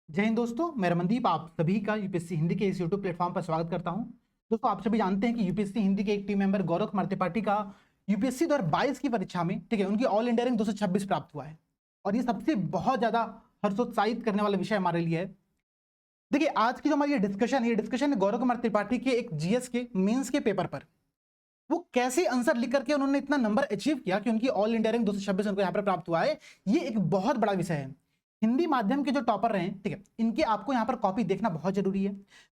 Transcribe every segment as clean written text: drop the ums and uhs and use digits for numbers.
जय हिंद दोस्तों, मैं रमनदीप आप सभी का यूपीएससी हिंदी के इस यूट्यूब प्लेटफॉर्म पर स्वागत करता हूं। दोस्तों, आप सभी जानते हैं कि यूपीएससी हिंदी के एक टीम मेंबर गौरव कुमार त्रिपाठी का यूपीएससी 2022 की परीक्षा में ठीक है उनकी ऑल इंडिया रैंक 226 प्राप्त हुआ है। और ये सबसे बहुत ज्यादा हर्षोत्साहित करने वाला विषय हमारे लिए है। देखिए, आज की जो हमारी ये डिस्कशन है गौरव कुमार त्रिपाठी के एक जीएस के मेंस के पेपर पर। वो कैसे आंसर लिख करके उन्होंने इतना नंबर अचीव किया कि उनकी ऑल इंडिया रैंक 226 उनको यहाँ पर प्राप्त हुआ है। ये एक बहुत बड़ा विषय है। हिंदी माध्यम के जो टॉपर रहे हैं ठीक है, इनके आपको यहाँ पर कॉपी देखना बहुत जरूरी है,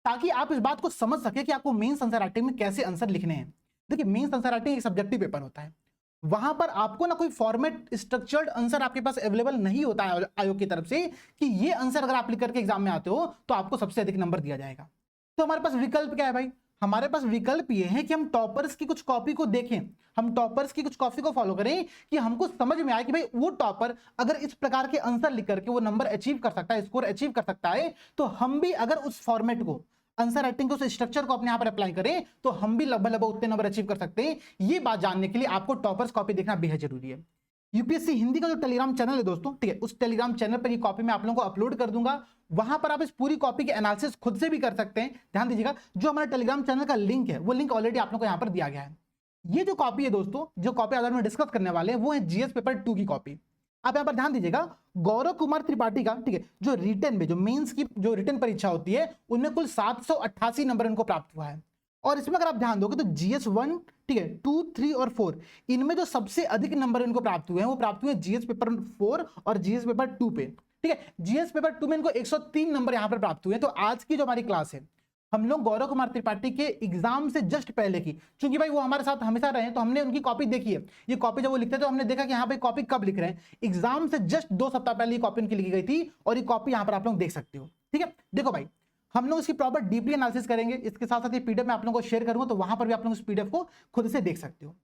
ताकि आप इस बात को समझ सके कि आपको मेंस आंसर राइटिंग में कैसे आंसर लिखने हैं। देखिए, मेंस आंसर राइटिंग एक सब्जेक्टिव पेपर होता है। वहां पर आपको ना कोई फॉर्मेट स्ट्रक्चर्ड आंसर आपके पास अवेलेबल नहीं होता है आयोग की तरफ से कि ये आंसर अगर आप लिख करके एग्जाम में आते हो तो आपको सबसे अधिक नंबर दिया जाएगा। तो हमारे पास विकल्प क्या है भाई? हमारे पास विकल्प ये है कि हम टॉपर्स की कुछ कॉपी को देखें, हम टॉपर्स की कुछ कॉपी को फॉलो करें कि हमको समझ में आए कि भाई वो टॉपर अगर इस प्रकार के आंसर लिख करके वो नंबर अचीव कर सकता है, स्कोर अचीव कर सकता है, तो हम भी अगर उस फॉर्मेट को, आंसर राइटिंग के उस स्ट्रक्चर को अपने यहां पर अप्लाई करें तो हम भी लगभग उतने नंबर अचीव कर सकते हैं। ये बात जानने के लिए आपको टॉपर्स कॉपी देखना बेहद जरूरी है। यूपीएससी हिंदी का जो टेलीग्राम चैनल है दोस्तों ठीक है, उस टेलीग्राम चैनल पर ये कॉपी मैं आप लोगों को अपलोड कर दूंगा। वहां पर आप इस पूरी कॉपी के एनालिसिस खुद से भी कर सकते हैं। ध्यान दीजिएगा, जो हमारा टेलीग्राम चैनल का लिंक है वो लिंक ऑलरेडी आप लोगों को यहां पर दिया गया है। ये जो कॉपी है दोस्तों, जो कॉपी आधार में डिस्कस करने वाले हैं वो है जीएस पेपर 2 की कॉपी। आप यहां पर ध्यान दीजिएगा, गौरव कुमार त्रिपाठी का ठीक है जो रिटन में, जो मेंस की जो रिटन परीक्षा होती है उनमें कुल 788 नंबर इनको प्राप्त हुआ है। और इसमें अगर आप ध्यान दोगे तो जीएस 1 ठीक है 2, 3 और 4 इनमें जो सबसे अधिक नंबर इनको प्राप्त हुए हैं वो प्राप्त हुए जीएस पेपर 4 और जीएस पेपर 2 पे। ठीक है, जीएस पेपर 2 में इनको 103 नंबर यहां पर प्राप्त हुए हैं। तो आज की जो हमारी क्लास है, हम लोग गौरव कुमार त्रिपाठी के एग्जाम से जस्ट पहले की, क्योंकि भाई वो हमारे साथ हमेशा रहे तो हमने उनकी कॉपी देखी है। ये कॉपी जब वो लिखते थे तो हमने देखा कि यहाँ पे कॉपी कब लिख रहे हैं, एग्जाम से जस्ट 2 सप्ताह पहले ये कॉपी उनकी लिखी गई थी और ये कॉपी यहाँ पर आप लोग देख सकते हो। ठीक है, देखो भाई, हम लोग इसकी प्रॉपर डीपली एनालिसिस करेंगे। इसके साथ साथ ये पीडीएफ मैं आप लोगों को शेयर करूंगा, तो वहां पर भी आप लोग इस पीडीएफ को खुद से देख सकते हो।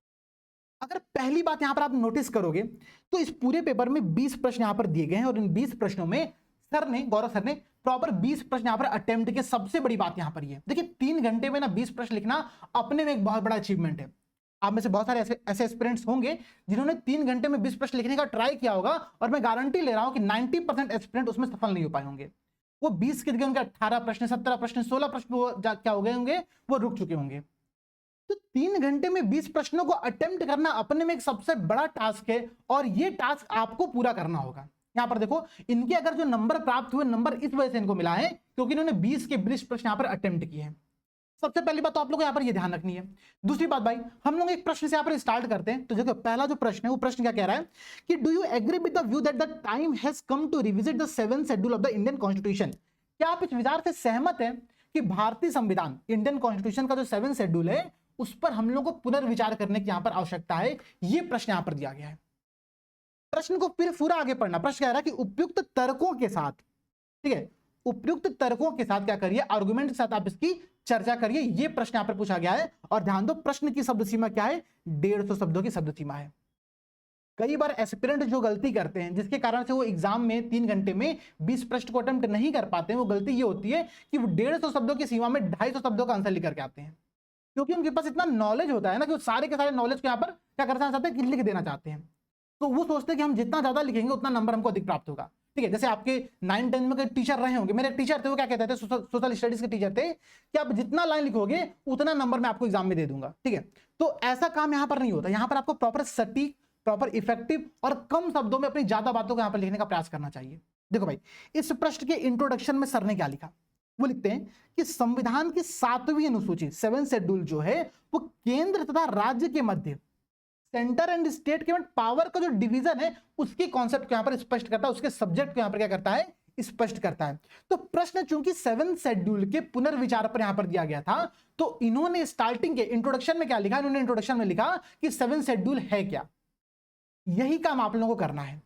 अगर पहली बात यहां पर आप नोटिस करोगे तो इस पूरे पेपर में 20 प्रश्न यहां पर दिए गए हैं और इन 20 प्रश्नों में गौरव सर ने प्रॉपर 20 प्रश्न यहां पर अटेम्प्ट किए। सबसे बड़ी बात यहां पर ये देखिए, 3 घंटे में ना 20 प्रश्न लिखना अपने में एक बहुत बड़ा अचीवमेंट है। आप में से बहुत सारे ऐसे एस्पिरेंट्स होंगे जिन्होंने 3 घंटे में 20 प्रश्न लिखने का ट्राई किया होगा, और मैं गारंटी ले रहा हूं कि 90% एस्पिरेंट उसमें सफल नहीं हो पाए होंगे। वो 20 के जगह उनके 18 प्रश्न, 17 प्रश्न, 16 प्रश्न क्या हो गए होंगे, वो रुक चुके होंगे। तो 3 घंटे में 20 प्रश्नों को अटेम्प्ट करना अपने में एक सबसे बड़ा टास्क है, और ये टास्क आपको पूरा करना होगा। यहां पर देखो, इनके अगर जो नंबर प्राप्त हुए, नंबर इस वजह से इनको मिला है क्योंकि इन्होंने 20 के 20 प्रश्न यहां पर अटेम्प्ट किए हैं। सबसे पहली बात तो आप लोग को यहां पर ये ध्यान रखनी है। दूसरी बात भाई, हम लोग एक प्रश्न से यहां पर स्टार्ट करते हैं। तो देखो, पहला जो प्रश्न है वो प्रश्न क्या कह रहा है कि do you agree with the view that the time has come to revisit the 7th schedule of the Indian constitution? क्या आप इस विचार से सहमत हैं कि भारतीय संविधान, इंडियन कॉन्स्टिट्यूशन का जो 7th शेड्यूल है उस पर हम लोग को पुनर्विचार करने की यहां पर आवश्यकता है? ये प्रश्न यहां पर दिया गया है। प्रश्न को फिर पूरा आगे पढ़ना। प्रश्न कह रहा है कि उपयुक्त तर्कों के साथ, ठीक है, उपयुक्त तर्कों के साथ क्या करिए, आर्गुमेंट के साथ आप इसकी चर्चा करिए। ये प्रश्न यहां पर पूछा गया है। और ध्यान दो, प्रश्न की शब्द सीमा क्या है? 150 शब्दों की शब्द सीमा है। कई बार एस्पिरेंट जो गलती करते हैं, जिसके कारण से वो एग्जाम में 3 घंटे में 20 प्रश्न को अटेम्प्ट नहीं कर पाते हैं, वो गलती ये होती है कि वो 150 शब्दों की सीमा में 250 शब्दों का आंसर लिख करके आते हैं। क्योंकि उनके पास इतना नॉलेज होता है ना कि वो सारे के सारे नॉलेज को यहाँ पर क्या करना चाहते हैं कि लिख देना चाहते हैं। तो वो सोचते हैं कि हम जितना ज्यादा लिखेंगे उतना नंबर हमको अधिक प्राप्त होगा। ठीक है, जैसे आपके 9-10 में कोई टीचर रहे होंगे, मेरे टीचर थे, वो क्या कहते थे, सोशल स्टडीज के टीचर थे, कि आप जितना लाइन लिखोगे उतना नंबर मैं आपको एग्जाम में दे दूंगा। ठीक है, तो ऐसा काम यहाँ पर नहीं होता। यहाँ पर आपको प्रॉपर सटीक, प्रॉपर इफेक्टिव और कम शब्दों में अपनी ज्यादा बातों को यहाँ पर लिखने का प्रयास करना चाहिए। देखो भाई, इस प्रश्न के इंट्रोडक्शन में सर ने क्या लिखा, वो लिखते हैं कि संविधान की 7वीं अनुसूची, 7th शेड्यूल जो है वो केंद्र तथा राज्य के मध्य, सेंटर एंड स्टेट के मध्य पावर का जो डिवीजन है उसके कॉन्सेप्ट को यहां पर स्पष्ट करता है, उसके सब्जेक्ट को यहां पर क्या करता है, स्पष्ट करता है। तो प्रश्न चूंकि 7th शेड्यूल के पुनर्विचार पर यहां पर दिया गया था, तो इन्होंने स्टार्टिंग के इंट्रोडक्शन में क्या लिखा, इन्होंने इंट्रोडक्शन में लिखा कि 7th शेड्यूल है क्या। यही काम आप लोगों को करना है।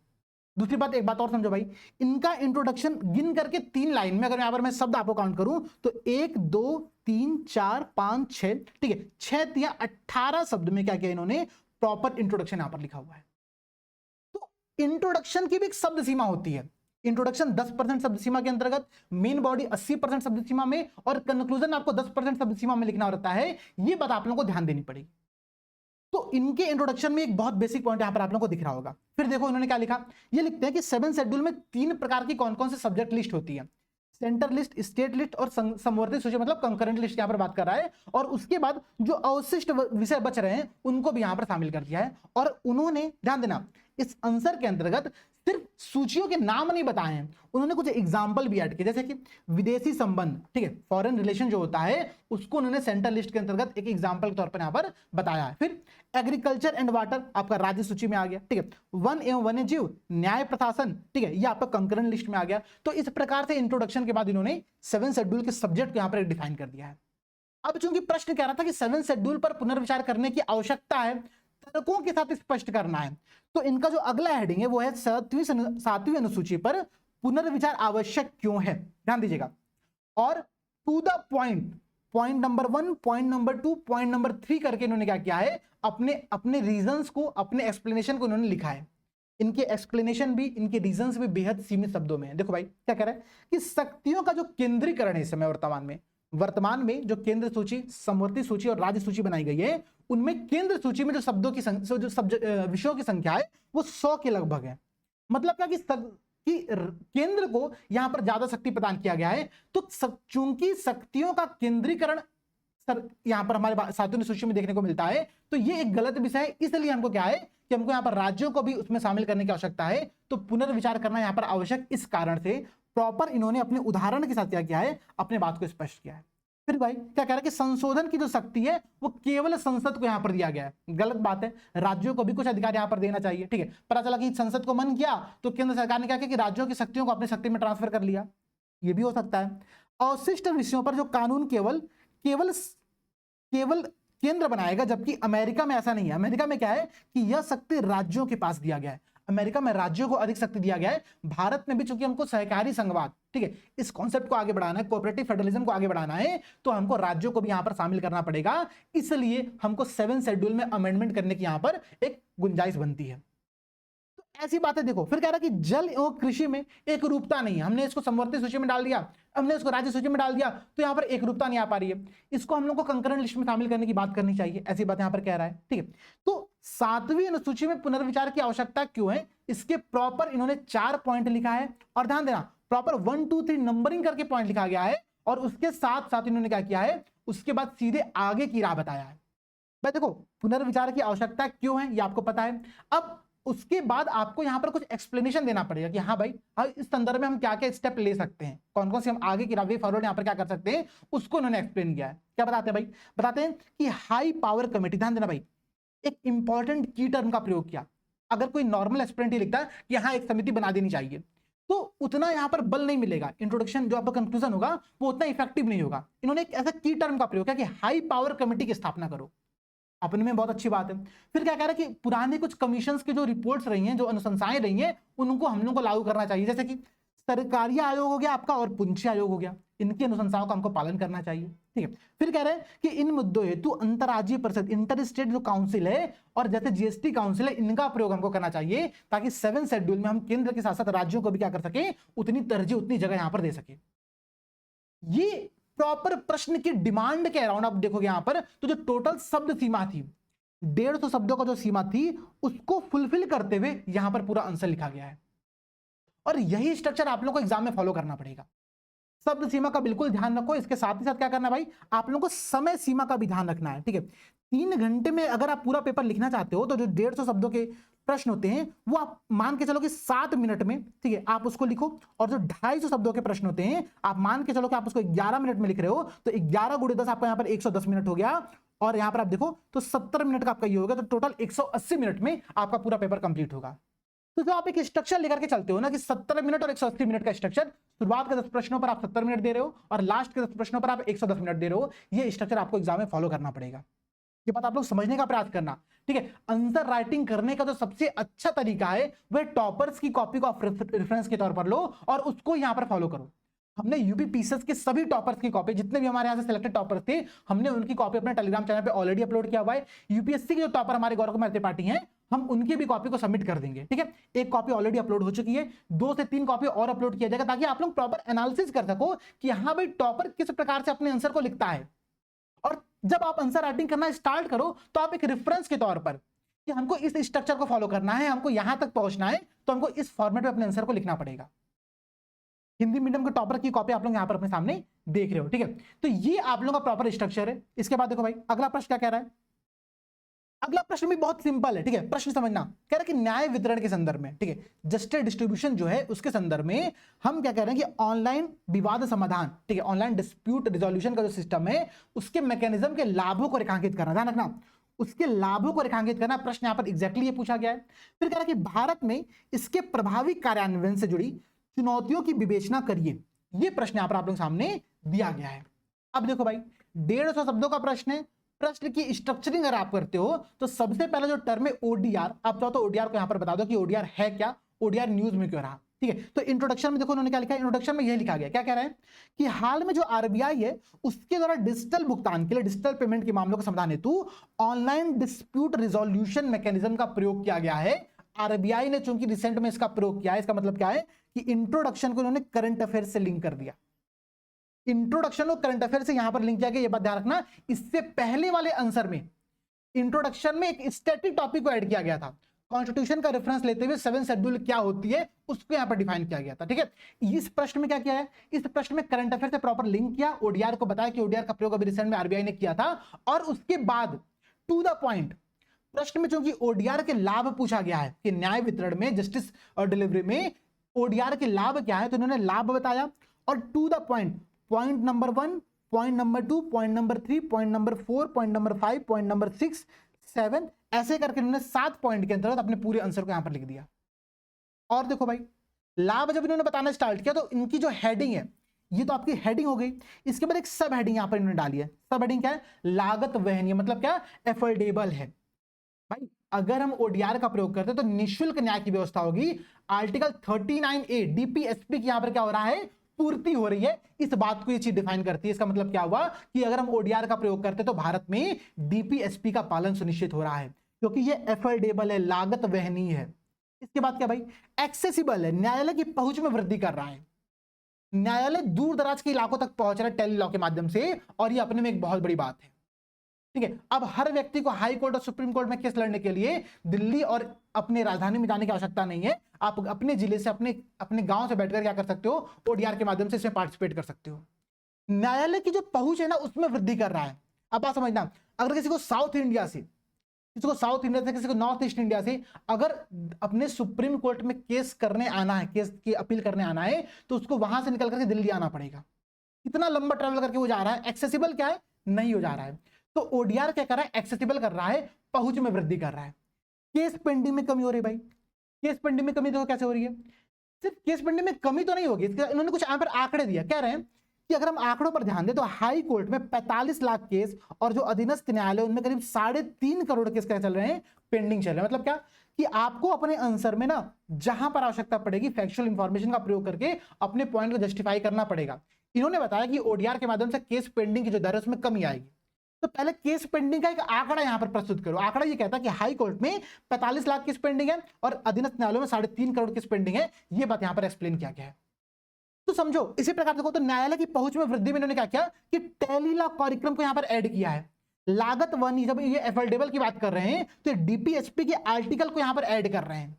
दूसरी बात, एक बात और समझो भाई, इनका इंट्रोडक्शन गिन करके 3 लाइन में, अगर यहां पर मैं शब्द आपको काउंट करूं तो 1, 2, 3, 4, 5, 6, ठीक है, 6 या 18 शब्द में क्या किया इन्होंने, प्रॉपर इंट्रोडक्शन यहां पर लिखा हुआ है। तो इंट्रोडक्शन की भी एक शब्द सीमा होती है। इंट्रोडक्शन 10% शब्द सीमा के अंतर्गत, मेन बॉडी 80% शब्द सीमा में, और कंक्लूजन आपको 10% शब्द सीमा में लिखना रहता है। ये बात आप लोगों को ध्यान देनी पड़ेगी। तो इनके इंट्रोडक्शन में एक बहुत बेसिक पॉइंट यहां पर आप लोगों को दिख रहा होगा। फिर देखो इन्होंने क्या लिखा, ये लिखते हैं कि 7th शेड्यूल में 3 प्रकार की कौन कौन से सब्जेक्ट लिस्ट होती है। सेंटर लिस्ट, स्टेट लिस्ट और समवर्ती सूची मतलब कंकरेंट लिस्ट यहाँ पर बात कर रहा है। और उसके बाद जो अवशिष्ट विषय बच रहे हैं उनको भी यहाँ पर शामिल कर दिया है। और उन्होंने ध्यान देना इस आंसर के अंतर्गत सिर्फ सूचियों के नाम नहीं बताए हैं, उन्होंने कुछ एग्जाम्पल भी ऐड किए, जैसे कि विदेशी संबंध, ठीक है, फॉरेन रिलेशन जो होता है उसको उन्होंने सेंट्रल लिस्ट के अंतर्गत एक एग्जाम्पल के तौर पर यहाँ पर बताया है। फिर एग्रीकल्चर एंड वाटर आपका राज्य सूची में आ गया, ठीक है। वन एवं वन्य जीव, न्याय प्रशासन, ठीक है, ये आपका कंकरेंट लिस्ट में आ गया। तो इस प्रकार से इंट्रोडक्शन के बाद इन्होंने 7 शेड्यूल के सब्जेक्ट को यहाँ पर डिफाइन कर दिया है। अब चूंकि प्रश्न कह रहा था कि 7 शेड्यूल पर पुनर्विचार करने की आवश्यकता है, तर्कों के साथ स्पष्ट करना है, तो इनका जो अगला हेडिंग है वो है 7वीं अनुसूची पर पुनर्विचार आवश्यक क्यों है। ध्यान दीजिएगा और to the point number 1, point number 2, point number 3 करके इन्होंने क्या किया है, अपने रीजंस को, अपने एक्सप्लेनेशन को इन्होंने लिखा है। इनके एक्सप्लेनेशन भी, इनके रीजंस भी बेहद सीमित शब्दों में है। देखो भाई क्या कह रहा है कि शक्तियों का जो केंद्रीकरण है इस समय वर्तमान में जो केंद्र सूची, समवर्ती सूची और राज्य सूची बनाई गई है, उनमें केंद्र सूची में जो शब्दों की विषयों की संख्या है वो 100 के लगभग है। मतलब क्या कि केंद्र को यहां पर ज्यादा शक्ति प्रदान किया गया है। तो चूंकि शक्तियों का केंद्रीकरण यहां पर हमारे 7वीं सूची में देखने को मिलता है, तो ये एक गलत विषय है। इसलिए हमको क्या है कि हमको यहाँ पर राज्यों को भी उसमें शामिल करने की आवश्यकता है। तो पुनर्विचार करना यहाँ पर आवश्यक इस कारण से प्रॉपर इन्होंने अपने उदाहरण के साथ क्या किया है, अपने बात को स्पष्ट किया है। फिर भाई क्या कह रहा है कि संशोधन की जो शक्ति है वो केवल संसद को यहां पर दिया गया है। गलत बात है, राज्यों को भी कुछ अधिकार यहां पर देना चाहिए, ठीक है। पता चला कि संसद को मन किया तो केंद्र सरकार ने क्या किया कि राज्यों की शक्तियों को अपनी शक्ति में ट्रांसफर कर लिया, ये भी हो सकता है। अवशिष्ट विषयों पर जो कानून केवल केंद्र बनाएगा, जबकि अमेरिका में ऐसा नहीं है। अमेरिका में क्या है कि यह शक्ति राज्यों के पास दिया गया है। अमेरिका में राज्यों को अधिक शक्ति दिया गया है। भारत में भी चूंकि हमको सहकारी संघवाद, ठीक है, इस कॉन्सेप्ट को आगे बढ़ाना है, कोऑपरेटिव फेडरलिज्म को आगे बढ़ाना है, तो हमको राज्यों को भी यहां पर शामिल करना पड़ेगा। इसलिए हमको 7 शेड्यूल में अमेंडमेंट करने की यहां पर एक गुंजाइश बनती है। तो ऐसी बातें देखो। फिर कह रहा है कि जल एवं कृषि में एक रूपता नहीं है। हमने इसको समवर्ती सूची में डाल दिया, हमने इसको राज्य सूची में डाल दिया, तो यहां पर एक रूपता नहीं आ पा रही है। इसको हम लोग को कंकरेंट लिस्ट में शामिल करने की बात करनी चाहिए, ऐसी बात यहां पर कह रहा है, ठीक है। तो 7वीं अनुसूची में पुनर्विचार की आवश्यकता क्यों है, इसके प्रॉपर इन्होंने 4 पॉइंट लिखा है। और ध्यान देना प्रॉपर 1 2 3 नंबरिंग करके पॉइंट लिखा गया है। और उसके साथ साथ इन्होंने क्या किया है, उसके बाद सीधे आगे की राह बताया है। भाई देखो पुनर्विचार की आवश्यकता क्यों है ये आपको पता है। अब उसके बाद आपको यहां पर कुछ एक्सप्लेनेशन देना पड़ेगा कि हाँ भाई इस संदर्भ में हम क्या क्या स्टेप ले सकते हैं, कौन कौन से हम आगे की वे फॉरवर्ड यहां पर क्या कर सकते हैं, उसको उन्होंने एक्सप्लेन किया है। क्या बताते हैं भाई, बताते हैं कि हाई पावर कमेटी, ध्यान देना भाई, एक इंपॉर्टेंट की टर्म का प्रयोग किया। अगर कोई नॉर्मल एस्पिरेंट ही लिखता है कि यहां एक समिति बना देनी चाहिए, तो उतना यहां पर बल नहीं मिलेगा। इंट्रोडक्शन जो आपका कंक्लूजन होगा वो उतना इफेक्टिव नहीं होगा। इन्होंने एक ऐसा की टर्म का प्रयोग किया कि हाई पावर कमेटी की स्थापना करो, अपने में बहुत अच्छी बात है। फिर क्या कह रहा है कि पुराने कुछ कमीशंस की जो रिपोर्ट्स रही हैं, जो अनुशंसाएं रही हैं, उनको हम लोगों को लागू करना चाहिए। जैसे कि सरकारी आयोग हो गया आपका और पुंछी आयोग हो गया, इनकी अनुशंसाओं का हमको पालन करना चाहिए, ठीक है। फिर कह रहे हैं कि इन मुद्दों हेतु अंतर्राज्यीय परिषद, इंटर स्टेट जो काउंसिल है और जैसे जीएसटी काउंसिल है, इनका प्रयोग हमको करना चाहिए, ताकि 7 शेड्यूल में हम केंद्र के साथ साथ राज्यों को भी क्या कर सके, उतनी तरजीह, उतनी जगह यहां पर दे सके। ये प्रॉपर प्रश्न की डिमांड के अराउंड आप देखोगे यहां पर, तो जो टोटल शब्द सीमा थी 150 शब्दों का जो सीमा थी, उसको फुलफिल करते हुए यहां पर पूरा आंसर लिखा गया है। और यही स्ट्रक्चर आप लोगों को एग्जाम में फॉलो करना पड़ेगा। शब्द सीमा का बिल्कुल ध्यान रखो। इसके साथ ही साथ क्या करना है भाई, आप लोगों को समय सीमा का भी ध्यान रखना है, ठीक है। 3 घंटे में अगर आप पूरा पेपर लिखना चाहते हो, तो जो 150 शब्दों के प्रश्न होते हैं वो आप मान के चलो कि 7 मिनट में, ठीक है, आप उसको लिखो। और जो 250 शब्दों के प्रश्न होते हैं, आप मान के चलो कि आप उसको 11 मिनट में लिख रहे हो, तो 11 × 10 आपका यहाँ पर 110 मिनट हो गया। और यहां पर आप देखो तो 70 मिनट का आपका ये होगा, तो टोटल 180 मिनट में आपका पूरा पेपर कंप्लीट होगा। तो जो आप एक स्ट्रक्चर लेकर के चलते हो ना कि 70 मिनट और 180 मिनट का स्ट्रक्चर, शुरुआत के 10 प्रश्नों पर आप 70 मिनट दे रहे हो और लास्ट के 10 प्रश्नों पर आप 110 मिनट दे रहे हो, ये स्ट्रक्चर आपको एग्जाम में फॉलो करना पड़ेगा। ये बात आप लोग समझने का प्रयास करना, ठीक है। आंसर राइटिंग करने का जो सबसे अच्छा तरीका है वह टॉपर्स की कॉपी को आप रेफरेंस के तौर पर लो और उसको यहां पर फॉलो करो। हमने यूपी पीसीएस के सभी टॉपर्स की कॉपी, जितने भी हमारे यहाँ से सिलेक्टेड टॉपर्स थे, हमने उनकी कॉपी अपने टेलीग्राम चैनल पे ऑलरेडी अपलोड किया हुआ है। यूपीएससी के जो टॉपर हमारे गौरव त्रिपाठी हैं, हम उनकी भी कॉपी को सबमिट कर देंगे, ठीक है। एक कॉपी ऑलरेडी अपलोड हो चुकी है, 2 से 3 कॉपी और अपलोड किया जाएगा, ताकि आप लोग प्रॉपर एनालिसिस कर सको कि हाँ भाई टॉपर किस प्रकार से अपने आंसर को लिखता है। और जब आप आंसर राइटिंग करना स्टार्ट करो, तो आप एक रेफरेंस के तौर पर कि हमको इस स्ट्रक्चर को फॉलो करना है, हमको यहां तक पहुंचना है, तो हमको इस फॉर्मेट में अपने आंसर को लिखना पड़ेगा। हिंदी मीडियम के टॉपर की कॉपी आप लोग यहाँ पर अपने सामने देख रहे हो, ठीक है। तो ये आप लोगों का प्रॉपर स्ट्रक्चर है। इसके बाद देखो भाई अगला प्रश्न क्या कह रहा है। अगला प्रश्न भी बहुत सिंपल है, ठीक है। प्रश्न समझना, कह रहा है कि न्याय वितरण के संदर्भ में, ठीक है, जस्टिस डिस्ट्रीब्यूशन जो है उसके संदर्भ में हम क्या कह रहे हैं कि ऑनलाइन विवाद समाधान, ठीक है, ऑनलाइन डिस्प्यूट रिजोल्यूशन का जो सिस्टम है उसके मैकेनिज्म के लाभों को रेखांकित करना, ध्यान रखना, उसके लाभों को रेखांकित करना। प्रश्न यहां पर एग्जैक्टली ये पूछा गया है। फिर कह रहा है कि भारत में इसके प्रभावी कार्यान्वयन से जुड़ी चुनौतियों की विवेचना करिए। ये प्रश्न यहां पर आप लोगों के सामने दिया गया है। अब देखो भाई 150 शब्दों का प्रश्न है। प्रश्न की स्ट्रक्चरिंग अगर आप करते हो तो सबसे पहला जो टर्म है ओडीआर, आप चाहो तो ओडीआर को यहां पर बता दो कि ओडीआर है क्या, ओडीआर न्यूज में क्यों रहा, ठीक है। तो इंट्रोडक्शन में देखो उन्होंने क्या लिखा है, इंट्रोडक्शन में यह लिखा गया, क्या कह रहा है कि हाल में जो आरबीआई है उसके द्वारा डिजिटल भुगतान के लिए, डिजिटल पेमेंट के मामलों का समाधान हेतु ऑनलाइन डिस्प्यूट रिजोल्यूशन मैकेनिज्म का प्रयोग किया गया है। आरबीआई ने चूंकि रिसेंट में इसका प्रयोग किया है, इसका मतलब क्या है कि इंट्रोडक्शन को उन्होंने करंट अफेयर से लिंक कर दिया। इंट्रोडक्शन को करंट अफेयर से यहां पर लिंक किया गया, ये बात ध्यान रखना। इससे पहले वाले आंसर में इंट्रोडक्शन में एक स्टैटिक टॉपिक को ऐड किया गया था, कॉन्स्टिट्यूशन का रेफरेंस लेते हुए 7 शेड्यूल क्या होती है उसको यहां पर डिफाइन किया गया था, ठीक है। इस प्रश्न में क्या किया है, इस प्रश्न में करंट अफेयर से प्रॉपर लिंक किया, ओडीआर को बताया कि ओडीआर का प्रयोग अभी रिसेंट में आरबीआई ने किया था, और उसके बाद टू द पॉइंट प्रश्न में चूंकि ओडीआर के लाभ पूछा गया है कि न्याय वितरण में, जस्टिस और डिलीवरी में ओडीआर के लाभ क्या है, तो इन्होंने लाभ बताया और to the point, point number 1, point number 2, point number 3, point number 4, point number 5, point number 6, 7, ऐसे करके इन्होंने 7 पॉइंट के अंतर्गत अपने पूरे आंसर को यहां पर लिख दिया। और देखो भाई लाभ जब इन्होंने बताना स्टार्ट किया तो इनकी जो हेडिंग है, ये तो आपकी हेडिंग हो गई, इसके बाद एक सब हेडिंग यहां पर इन्होंने डाली है। सब हेडिंग क्या है, लागत वहनीय, मतलब क्या, एफोर्डेबल है। भाई अगर हम ओडीआर का प्रयोग करते हैं तो निःशुल्क न्याय की व्यवस्था होगी। आर्टिकल 39A डीपीएसपी की यहां पर क्या हो रहा है, पूर्ति हो रही है। इस बात को ये चीज डिफाइन करती है। इसका मतलब क्या हुआ कि अगर हम ओडीआर का प्रयोग करते हैं तो भारत में डीपीएसपी का पालन सुनिश्चित हो रहा है, क्योंकि ये एफोर्डेबल है, लागत वहनीय है। इसके बाद क्या भाई, एक्सेसिबल है, न्यायालय की पहुंच में वृद्धि कर रहा है। न्यायालय दूर दराज के इलाकों तक पहुंच रहा है टेली लॉ के माध्यम से, और ये अपने में एक बहुत बड़ी बात है, ठीक है। अब हर व्यक्ति को हाई कोर्ट और सुप्रीम कोर्ट में केस लड़ने के लिए दिल्ली और अपने राजधानी में जाने की आवश्यकता नहीं है। आप अपने जिले से, अपने गांव से बैठकर क्या कर सकते हो, ओडीआर के माध्यम से इसमें पार्टिसिपेट कर सकते हो। न्यायालय की जो पहुंच है ना उसमें वृद्धि कर रहा है। अब आप समझना, अगर किसी को साउथ इंडिया से, किसी को नॉर्थ ईस्ट इंडिया से अगर अपने सुप्रीम कोर्ट में केस करने आना है, केस की अपील करने आना है, तो उसको वहां से निकल करके दिल्ली आना पड़ेगा। कितना लंबा ट्रैवल करके वो जा रहा है, एक्सेसिबल क्या है, नहीं हो जा रहा है। तो ओडीआर क्या कर रहा है, एक्सेसिबल कर रहा है, पहुंच में वृद्धि कर रहा है। केस पेंडिंग में कमी हो रही है भाई, केस पेंडिंग में कमी देखो कैसे हो रही है। सिर्फ केस पेंडिंग में कमी तो नहीं होगी, इन्होंने कुछ यहां पर आंकड़े दिया, कह रहे हैं कि अगर हम आंकड़ों पर ध्यान दें तो हाई कोर्ट में 45 लाख केस और जो अधीनस्थ न्यायालय उनमें करीब 3.5 करोड़ केस क्या चल रहे हैं, पेंडिंग चल रहे हैं। मतलब क्या कि आपको अपने आंसर में ना जहां पर आवश्यकता पड़ेगी फैक्चुअल इंफॉर्मेशन का प्रयोग करके अपने पॉइंट को जस्टिफाई करना पड़ेगा। इन्होंने बताया कि ओडीआर के माध्यम से केस पेंडिंग की जो दर है उसमें कमी आएगी। तो पहले केस पेंडिंग का एक आंकड़ा यहां पर प्रस्तुत करो। आंकड़ा ये कहता है कि हाई कोर्ट में 45 लाख केस पेंडिंग है और अधीनस्थ न्यायालयों में 3.5 करोड़ केस पेंडिंग है। ये बात यहां पर एक्सप्लेन किया गया है। तो समझो इसी प्रकार देखो तो न्यायालय की पहुंच में वृद्धि में इन्होंने क्या किया कि टेली लॉ कार्यक्रम को यहां पर ऐड किया है। लागत वहनीय, जब ये एफोर्डेबल की बात कर रहे हैं तो डीपीएसपी के आर्टिकल को यहां पर ऐड कर रहे हैं।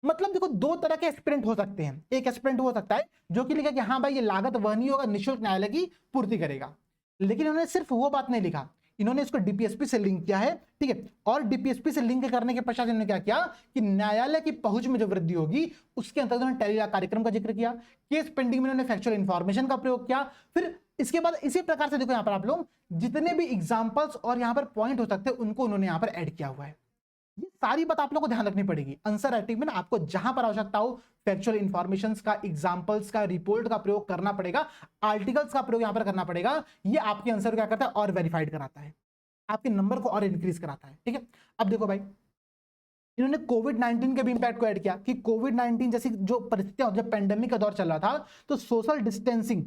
मतलब देखो दो तरह के एस्पिरेंट हो सकते हैं। एक एस्पिरेंट हो सकता है जो कि लिखा कि हाँ भाई ये लागत वहनीय होगा, निःशुल्क न्यायालय की पूर्ति करेगा, लेकिन इन्होंने सिर्फ वो बात नहीं लिखा, इन्होंने इसको डीपीएसपी से लिंक किया है, ठीक है। और डीपीएसपी से लिंक करने के पश्चात इन्होंने क्या किया कि न्यायालय की पहुंच में जो वृद्धि होगी उसके अंतर्गत उन्होंने टेली लॉ कार्यक्रम का जिक्र किया, केस पेंडिंग में उन्होंने फैक्चुअल इंफॉर्मेशन का प्रयोग किया। फिर इसके बाद इसी प्रकार से देखो यहां पर आप लोग जितने भी एग्जांपल्स और यहां पर पॉइंट हो सकते हैं उनको उन्होंने यहां पर ऐड किया हुआ है। ये सारी बात आप लोगों को ध्यान रखनी पड़ेगी। आंसर राइटिंग में ना आपको जहां पर आवश्यकता हो फैक्चुअल इंफॉर्मेशंस का, एग्जांपल्स का, रिपोर्ट का प्रयोग करना पड़ेगा, आर्टिकल्स का प्रयोग यहां पर करना पड़ेगा। ये आपके आंसर क्या करता है और वेरीफाइड कराता है, आपके नंबर को और इंक्रीज कराता है, ठीक है। अब देखो भाई इन्होंने कोविड-19 के भी इंपैक्ट को ऐड किया कि कोविड-19 जैसी जो परिस्थितियां, जब पेंडेमिक का दौर चल रहा था तो सोशल डिस्टेंसिंग,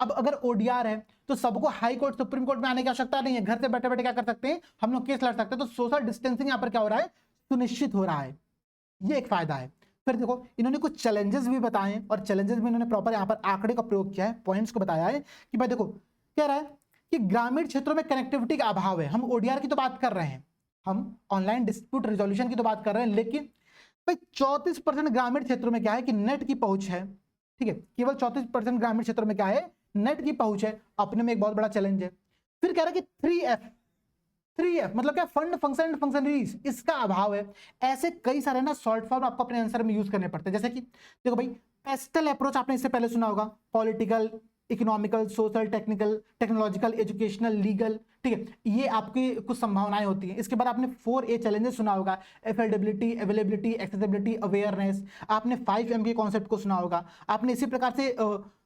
अब अगर ओडीआर है तो सबको हाई कोर्ट सुप्रीम कोर्ट में आने की आवश्यकता नहीं है, घर से बैठे बैठे क्या कर सकते हैं हम लोग केस लड़ सकते हैं। तो सोशल डिस्टेंसिंग यहां पर क्या हो रहा है, सुनिश्चित हो रहा है, ये एक फायदा है। फिर देखो इन्होंने कुछ चैलेंजेस भी बताए हैं और चैलेंजेस भी इन्होंने प्रॉपर यहां पर आंकड़े का प्रयोग किया है, पॉइंट्स को बताया है कि भाई देखो कह रहा है कि ग्रामीण क्षेत्रों में कनेक्टिविटी का अभाव है। हम ओडीआर की तो बात कर रहे हैं, हम ऑनलाइन डिस्प्यूट रिजोल्यूशन की तो बात कर रहे हैं, लेकिन भाई 34% ग्रामीण क्षेत्रों में क्या है कि नेट की पहुंच है, ठीक है, केवल 34% ग्रामीण क्षेत्रों में क्या है, नेट की पहुंच है, अपने में एक बहुत बड़ा चैलेंज है। फिर कह रहा है कि 3F मतलब क्या, फंड, फंक्शन एंड फंक्शनरीज, इसका अभाव है। ऐसे कई सारे ना शॉर्ट फॉर्म आपको अपने आंसर में यूज करने पड़ते हैं, जैसे कि देखो भाई, पेस्टल अप्रोच आपने इससे पहले सुना होगा, political, economical, social, technical, technological, educational, legal, ठीक है, ये आपकी कुछ संभावनाएं होती हैं। इसके बाद आपने 4A चैलेंजेस सुना होगा, एफोर्डेबिलिटी, अवेलेबिलिटी, एक्सेसिबिलिटी, अवेयरनेस। आपने 5M के कॉन्सेप्ट को सुना होगा। आपने इसी प्रकार से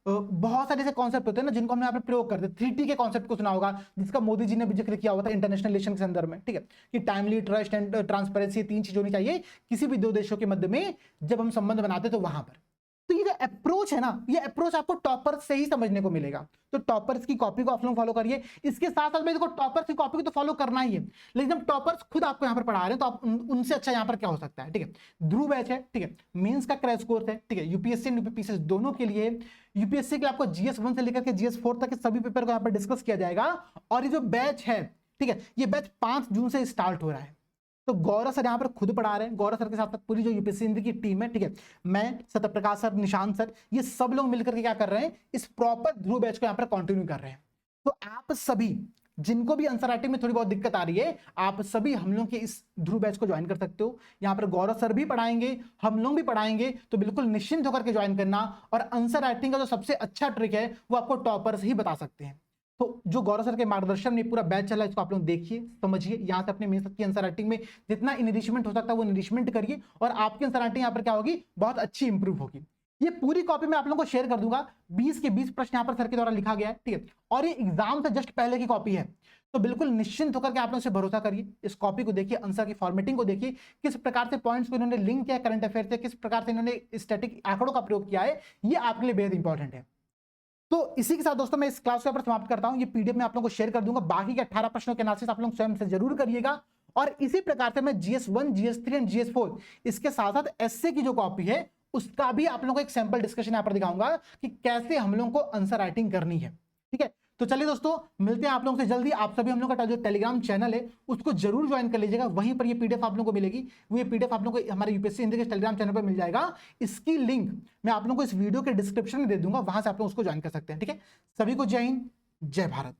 बहुत सारे ऐसे कॉन्सेप्ट होते हैं ना जिनको हम यहाँ पे प्रयोग करते हैं। 3T के कॉन्सेप्ट को सुना होगा, जिसका मोदी जी ने भी जिक्र किया हुआ था इंटरनेशनल रिलेशन के संदर्भ में, ठीक है, कि टाइमली, ट्रस्ट एंड ट्रांसपेरेंसी, 3 चीज होनी चाहिए किसी भी दो देशों के मध्य में जब हम संबंध बनाते तो वहां पर। तो ये जो अप्रोच है ना, ये अप्रोच आपको टॉपर्स से ही समझने को मिलेगा। तो टॉपर्स की कॉपी को आप लोग फॉलो करिए। इसके साथ साथ में देखो, टॉपर्स की कॉपी को तो फॉलो करना ही है, लेकिन हम टॉपर्स खुद आपको यहाँ पर पढ़ा रहे हैं तो आप उनसे अच्छा यहाँ पर क्या हो सकता है, ठीक है। ध्रुव बैच है, ठीक है, मेंस का क्रैश कोर्स है, ठीक है, यूपीएससी एंड यूपीपीसीएस दोनों के लिए। यूपीएससी के लिए आपको GS1 से लेकर के GS4 तक के सभी पेपर को यहाँ पर डिस्कस किया जाएगा। और ये जो बैच है, ठीक है, ये बैच 5 जून से स्टार्ट हो रहा है। तो गौरव सर यहाँ पर खुद पढ़ा रहे हैं, गौरव सर के साथ साथ पूरी जो यूपीएससी हिंदी की टीम है, ठीक है, मैं, सत्यप्रकाश सर, निशांत सर, ये सब लोग मिलकर के क्या कर रहे हैं, इस प्रॉपर ध्रुव बैच को यहाँ पर कंटिन्यू कर रहे हैं। तो आप सभी जिनको भी आंसर राइटिंग में थोड़ी बहुत दिक्कत आ रही है, आप सभी हम लोग के इस ध्रुव बैच को ज्वाइन कर सकते हो। यहाँ पर गौरव सर भी पढ़ाएंगे, हम लोग भी पढ़ाएंगे, तो बिल्कुल निश्चिंत होकर के ज्वाइन करना। और आंसर राइटिंग का जो सबसे अच्छा ट्रिक है वो आपको टॉपर्स ही बता सकते हैं। तो जो गौरव सर के मार्गदर्शन में पूरा बैच चला है, इसको आप लोग देखिए, समझिए, यहाँ से अपने मेंस की आंसर राइटिंग में जितना इनरिचमेंट हो सकता है वो इनरिचमेंट करिए, और आपकी आंसर राइटिंग यहाँ पर क्या होगी, बहुत अच्छी इंप्रूव होगी। ये पूरी कॉपी मैं आप लोगों को शेयर कर दूंगा, 20 के 20 प्रश्न यहाँ पर सर के द्वारा लिखा गया है, ठीक है, और ये एग्जाम से जस्ट पहले की कॉपी है। तो बिल्कुल निश्चिंत होकर के आप लोग से भरोसा करिए, इस कॉपी को देखिए, आंसर की फॉर्मेटिंग को देखिए, किस प्रकार से पॉइंट्स को इन्होंने लिंक किया करंट अफेयर से, किस प्रकार से इन्होंने स्टैटिक आंकड़ों का प्रयोग किया है, ये आपके लिए बेहद इंपॉर्टेंट है। तो इसी के साथ दोस्तों मैं इस क्लास को समाप्त करता हूं। ये पीडीएफ में आप लोगों को शेयर कर दूंगा, बाकी के 18 प्रश्नों के एनालिसिस आप लोग स्वयं से जरूर करिएगा। और इसी प्रकार से मैं GS1, GS3 एंड GS4 इसके साथ साथ एसए की जो कॉपी है उसका भी आप लोगों को एक सैंपल डिस्कशन यहां पर दिखाऊंगा कि कैसे हम लोगों को आंसर राइटिंग करनी है, ठीक है। तो चलिए दोस्तों, मिलते हैं आप लोगों से जल्दी। आप सभी हम लोग का जो टेलीग्राम चैनल है उसको जरूर ज्वाइन कर लीजिएगा, वहीं पर ये पीडीएफ आप लोगों को मिलेगी। वो ये पीडीएफ आप लोगों को हमारे यूपीएससी हिंदी के टेलीग्राम चैनल पर मिल जाएगा। इसकी लिंक मैं आप लोगों को इस वीडियो के डिस्क्रिप्शन में दे दूंगा, वहां से आप लोग उसको ज्वाइन कर सकते हैं, ठीक है। सभी को जय हिंद, जय भारत।